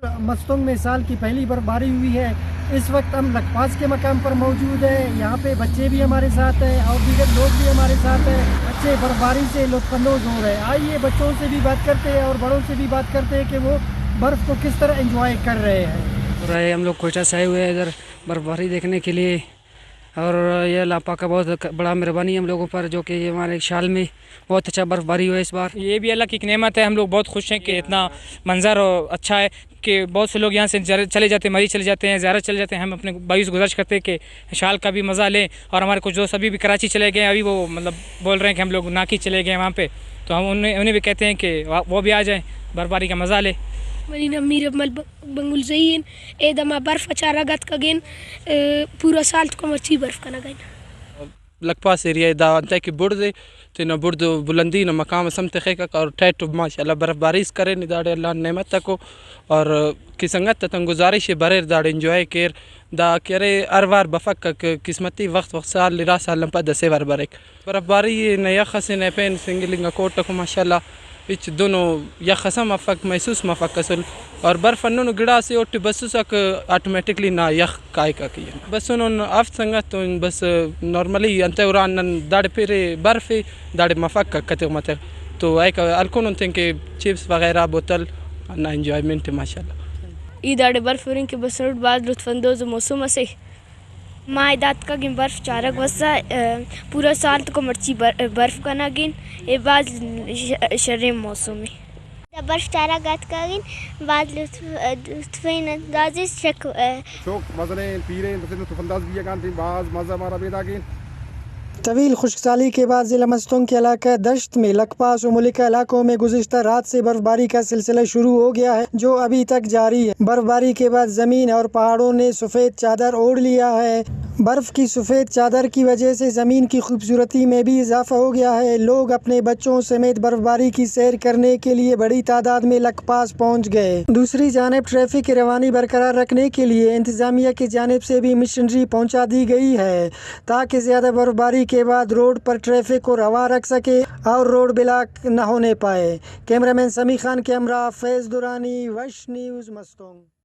मस्तंग में साल की पहली बर्फबारी हुई है। इस वक्त हम लखपास के मकाम पर मौजूद हैं। यहाँ पे बच्चे भी हमारे साथ हैं और दीगर लोग भी हमारे साथ हैं। बच्चे बर्फबारी से लुत्फ़अंदोज़ हो रहे हैं। आइए बच्चों से भी बात करते हैं और बड़ों से भी बात करते हैं कि वो बर्फ़ को किस तरह एंजॉय कर रहे हैं। हम लोग कोयटा से आए हुए हैं इधर बर्फबारी देखने के लिए, और ये अल्लाह पाक का बहुत बड़ा मेहरबानी है हम लोगों पर, जो कि हमारे साल में बहुत अच्छा बर्फबारी हुआ है इस बार। ये भी अल्लाह की एक नेमत है। हम लोग बहुत खुश हैं कि इतना मंजर अच्छा है कि बहुत से लोग यहाँ से चले जाते हैं, मरीज चले जाते हैं, ज़्यारत चले जाते हैं। हम अपने भाई से गुजारिश करते हैं कि शाल का भी मज़ा लें। और हमारे कुछ दोस्त अभी भी कराची चले गए, अभी वो मतलब बोल रहे हैं कि हम लोग नाकी चले गए वहाँ पे, तो हम उन्हें भी कहते हैं कि वो भी आ जाएँ, बर्फबारी का मज़ा लें। मरीना मीर मल बंगुल ज़हीन एदमा बर्फ अचारा गत कगेन पूरा साल तो मर्ची बर्फ का नगन लखपास एरिया दा अंत की बुर्द तिना बुर्द बुलंदी न मकाम समत खैका और टैट माशाल्लाह बर्फबारी करे निदाड़े अल्लाह नेमत को और की संगत तंग गुजारिश है बरे दाड़े एंजॉय केर दा करे अरवार बफक किस्मती वक्त वक्त साल लिरा साल लंपा दसे वर बरेक बर्फबारी नया खसन पेन सिंगलिंग कोट को माशाल्लाह इच दोनों या खसम अफक महसूस मफक कसल और बर्फ अन्नों गिड़ा से उठ बस सक ऑटोमेटिकली ना यख काय का किया बस उन्होंने आफ संगत तो बस नॉर्मली अंत उरान दाड़ फिरे बर्फ दाड़ मफक कते मत तो एक अल्कोन के चिप्स वगैरह बोतल ना एंजॉयमेंट माशाल्लाह ई दाड़े बर्फ के बस बाद लुत्फ़अंदोज़ मौसम से मायदात का गिन बर्फ चारक वसा पूरा साल तो मर्ची बर्फ का ना गिन ए बाद शर्म मौसम में बर्फ चारा गत का गिन बाद लुत्फ़ अंदाज़ शौक मज़े पीरे लुत्फ़अंदाज़ भी गान बाज मज़ा मारा बेदा गिन। तवील खुश्कसाली के बाद ज़िला मस्तंग के इलाका दश्त में लखपास और मुलिका इलाकों में गुज़िश्ता रात से बर्फबारी का सिलसिला शुरू हो गया है, जो अभी तक जारी है। बर्फबारी के बाद ज़मीन और पहाड़ों ने सफ़ेद चादर ओढ़ लिया है। बर्फ़ की सफ़ेद चादर की वजह से ज़मीन की खूबसूरती में भी इजाफा हो गया है। लोग अपने बच्चों समेत बर्फबारी की सैर करने के लिए बड़ी तादाद में लखपास पहुँच गए। दूसरी जानिब ट्रैफिक की रवानी बरकरार रखने के लिए इंतज़ामिया की जानिब से भी मशीनरी पहुँचा दी गई है, ताकि ज़्यादा बर्फबारी के बाद रोड पर ट्रैफिक को रवा रख सके और रोड ब्लॉक न होने पाए। कैमरामैन समी खान के हमरा फैज़ दुरानी, वश न्यूज़ मस्तंग।